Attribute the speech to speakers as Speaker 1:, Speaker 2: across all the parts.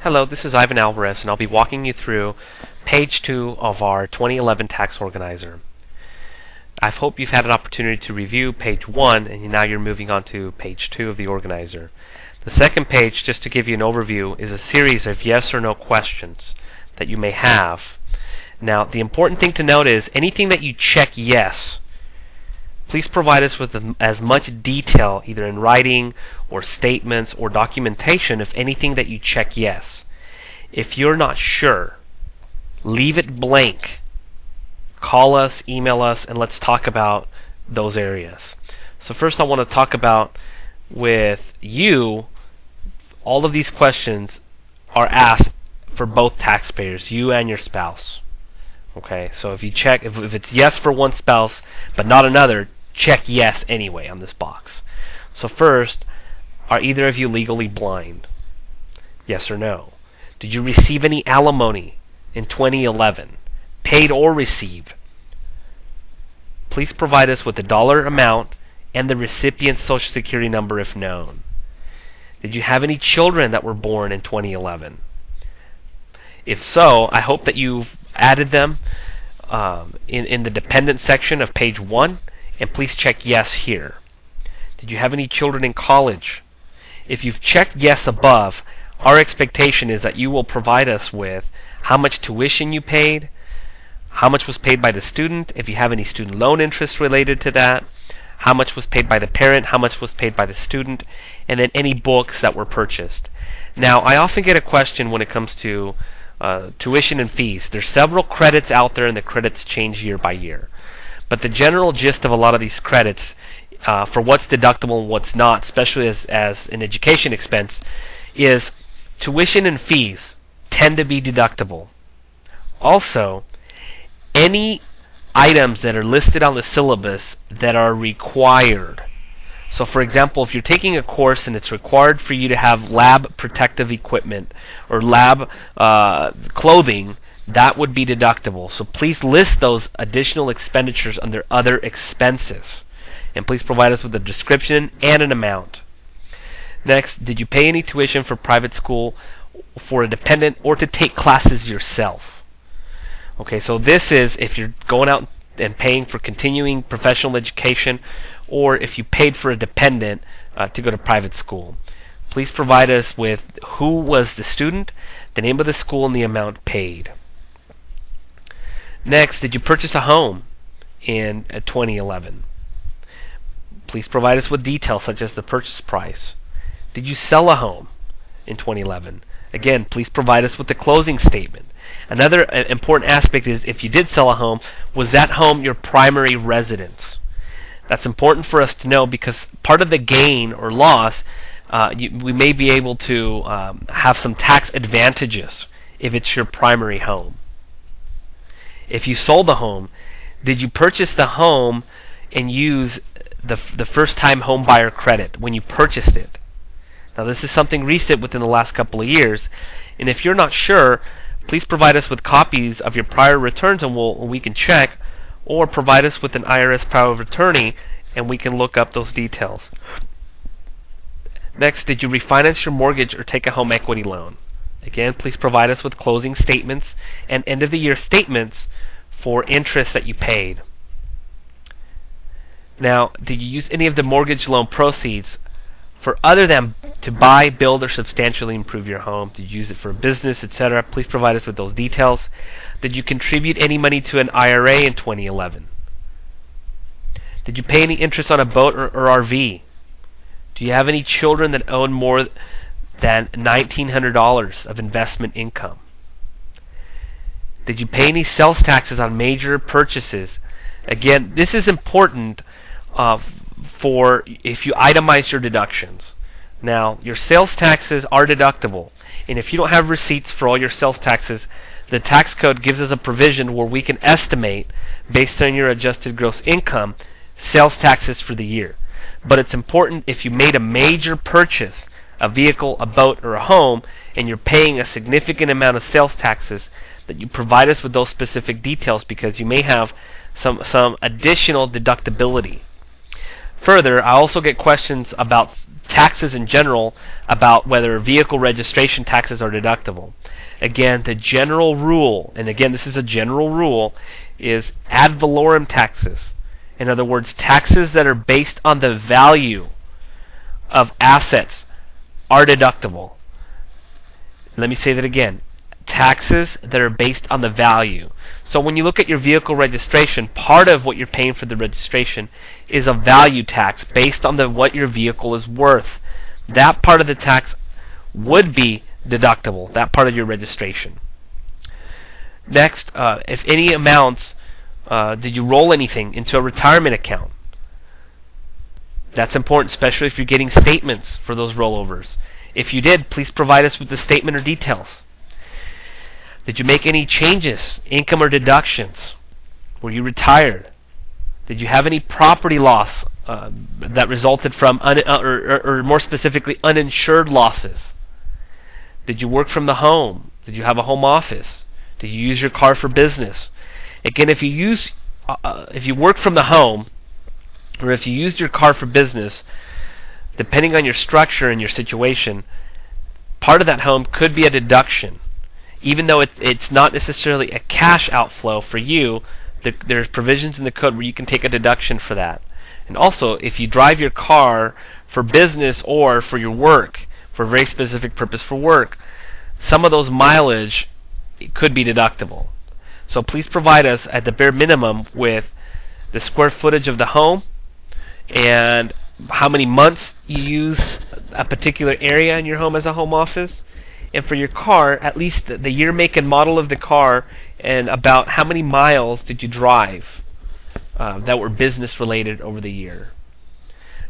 Speaker 1: Hello, this is Ivan Alvarez, and I'll be walking you through page 2 of our 2011 tax organizer. I hope you've had an opportunity to review page 1, and now you're moving on to page 2 of the organizer. The second page, just to give you an overview, is a series of yes or no questions that you may have. Now, the important thing to note is anything that you check yes, please provide us with as much detail, either in writing or statements or documentation, of anything that you check yes. If you're not sure, leave it blank. Call us, email us, and let's talk about those areas. So first I want to talk about with you, all of these questions are asked for both taxpayers, you and your spouse. Okay, so if you check, if it's yes for one spouse but not another, check yes anyway on this box. So first, are either of you legally blind? Yes or no? Did you receive any alimony in 2011? Paid or received? Please provide us with the dollar amount and the recipient's social security number if known. Did you have any children that were born in 2011? If so, I hope that you've added them in the dependent section of page 1, and please check yes here. Did you have any children in college? If you've checked yes above, our expectation is that you will provide us with how much tuition you paid, how much was paid by the student, if you have any student loan interest related to that, how much was paid by the parent, how much was paid by the student, and then any books that were purchased. Now, I often get a question when it comes to tuition and fees. There's several credits out there, and the credits change year by year. But the general gist of a lot of these credits, for what's deductible and what's not, especially as an education expense, is tuition and fees tend to be deductible. Also, any items that are listed on the syllabus that are required. So for example, if you're taking a course and it's required for you to have lab protective equipment or lab clothing, that would be deductible. So please list those additional expenditures under other expenses. And please provide us with a description and an amount. Next, did you pay any tuition for private school for a dependent or to take classes yourself? Okay, so this is if you're going out and paying for continuing professional education, or if you paid for a dependent to go to private school. Please provide us with who was the student, the name of the school, and the amount paid. Next, did you purchase a home in 2011? Please provide us with details such as the purchase price. Did you sell a home in 2011? Again, please provide us with the closing statement. Another important aspect is if you did sell a home, was that home your primary residence? That's important for us to know because part of the gain or loss, we may be able to have some tax advantages if it's your primary home. If you sold the home, did you purchase the home and use the first-time home buyer credit when you purchased it? Now this is something recent within the last couple of years, and if you're not sure, please provide us with copies of your prior returns and we can check, or provide us with an IRS power of attorney and we can look up those details. Next, did you refinance your mortgage or take a home equity loan? Again, please provide us with closing statements and end of the year statements for interest that you paid. Now, did you use any of the mortgage loan proceeds for other than to buy, build, or substantially improve your home? Did you use it for a business, etc.? Please provide us with those details. Did you contribute any money to an IRA in 2011? Did you pay any interest on a boat or RV? Do you have any children that own more than $1,900 of investment income? Did you pay any sales taxes on major purchases? Again, this is important for if you itemize your deductions. Now, your sales taxes are deductible, and if you don't have receipts for all your sales taxes, the tax code gives us a provision where we can estimate, based on your adjusted gross income, sales taxes for the year. But it's important if you made a major purchase, a vehicle, a boat, or a home, and you're paying a significant amount of sales taxes, that you provide us with those specific details because you may have some additional deductibility. Further, I also get questions about taxes in general, about whether vehicle registration taxes are deductible. Again, the general rule, and again this is a general rule, is ad valorem taxes. In other words, taxes that are based on the value of assets are deductible. Let me say that again. Taxes that are based on the value. So when you look at your vehicle registration, part of what you're paying for the registration is a value tax based on what your vehicle is worth. That part of the tax would be deductible, that part of your registration. Next, if any amounts, did you roll anything into a retirement account? That's important, especially if you're getting statements for those rollovers. If you did, please provide us with the statement or details. Did you make any changes, income or deductions? Were you retired? Did you have any property loss that resulted from, or more specifically, uninsured losses? Did you work from the home? Did you have a home office? Did you use your car for business? Again, if you work from the home, or if you used your car for business, depending on your structure and your situation, part of that home could be a deduction. Even though it's not necessarily a cash outflow for you, there's provisions in the code where you can take a deduction for that. And also, if you drive your car for business or for your work, for a very specific purpose for work, some of those mileage could be deductible. So please provide us at the bare minimum with the square footage of the home and how many months you use a particular area in your home as a home office, and for your car, at least the year, make, and model of the car, and about how many miles did you drive that were business related over the year.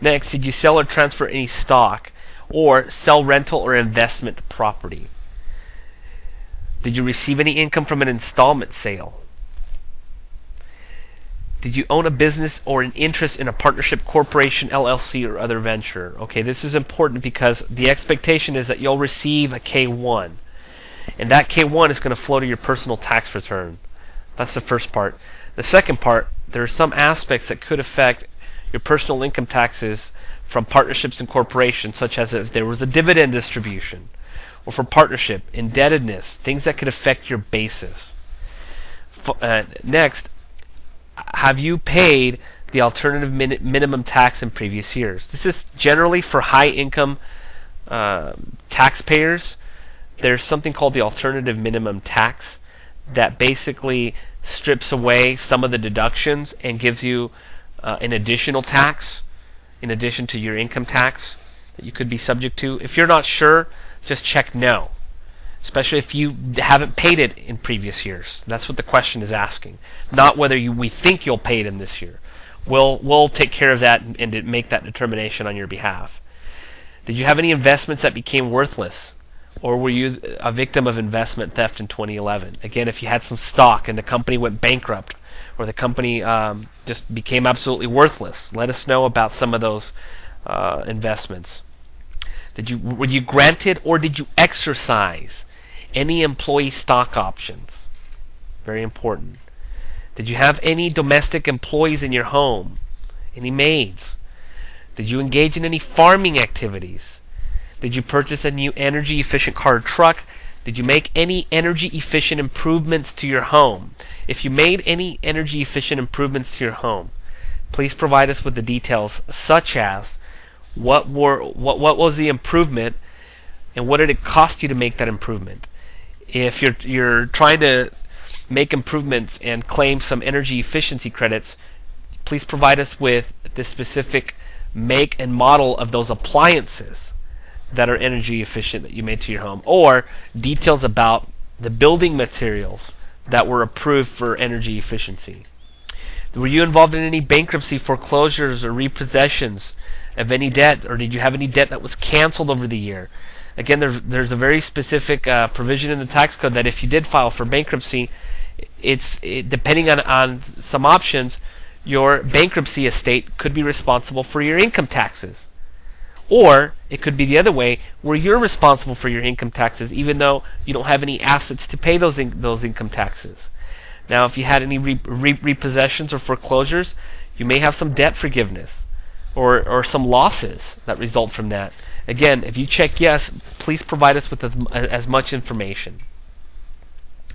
Speaker 1: Next, did you sell or transfer any stock or sell rental or investment property? Did you receive any income from an installment sale? Did you own a business or an interest in a partnership, corporation, LLC, or other venture? Okay, this is important because the expectation is that you'll receive a K-1. And that K-1 is going to flow to your personal tax return. That's the first part. The second part, there are some aspects that could affect your personal income taxes from partnerships and corporations, such as if there was a dividend distribution, or for partnership, indebtedness, things that could affect your basis. Next, have you paid the alternative minimum tax in previous years? This is generally for high income taxpayers. There's something called the alternative minimum tax that basically strips away some of the deductions and gives you an additional tax in addition to your income tax that you could be subject to. If you're not sure, just check no, especially if you haven't paid it in previous years. That's what the question is asking, not whether we think you'll pay it in this year. We'll take care of that and make that determination on your behalf. Did you have any investments that became worthless, or were you a victim of investment theft in 2011? Again, if you had some stock and the company went bankrupt, or the company just became absolutely worthless, let us know about some of those investments. Were you granted or did you exercise any employee stock options? Very important. Did you have any domestic employees in your home? Any maids? Did you engage in any farming activities? Did you purchase a new energy efficient car or truck? Did you make any energy efficient improvements to your home? If you made any energy efficient improvements to your home, please provide us with the details, such as what was the improvement and what did it cost you to make that improvement. If you're trying to make improvements and claim some energy efficiency credits, please provide us with the specific make and model of those appliances that are energy efficient that you made to your home, or details about the building materials that were approved for energy efficiency. Were you involved in any bankruptcy, foreclosures, or repossessions of any debt, or did you have any debt that was canceled over the year? Again, there's a very specific provision in the tax code that if you did file for bankruptcy, depending on some options, your bankruptcy estate could be responsible for your income taxes. Or it could be the other way, where you're responsible for your income taxes even though you don't have any assets to pay those income taxes. Now, if you had any repossessions or foreclosures, you may have some debt forgiveness. or some losses that result from that. Again, if you check yes, please provide us with as much information.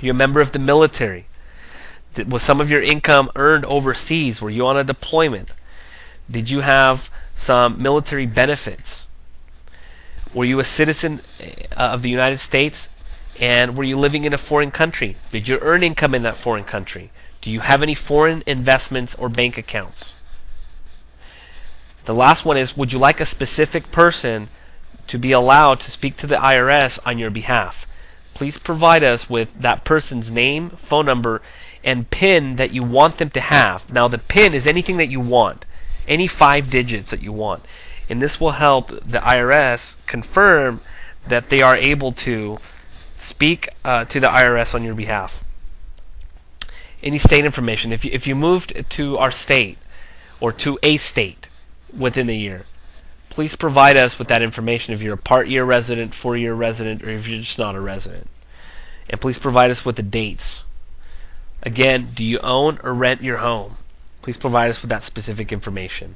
Speaker 1: You're a member of the military. Was some of your income earned overseas? Were you on a deployment? Did you have some military benefits? Were you a citizen of the United States, and were you living in a foreign country? Did you earn income in that foreign country? Do you have any foreign investments or bank accounts? The last one is, would you like a specific person to be allowed to speak to the IRS on your behalf? Please provide us with that person's name, phone number, and PIN that you want them to have. Now, the PIN is anything that you want, any 5 digits that you want. And this will help the IRS confirm that they are able to speak to the IRS on your behalf. Any state information. If you moved to our state or to a state within the year, please provide us with that information if you're a part-year resident, 4-year resident, or if you're just not a resident. And please provide us with the dates. Again, do you own or rent your home? Please provide us with that specific information.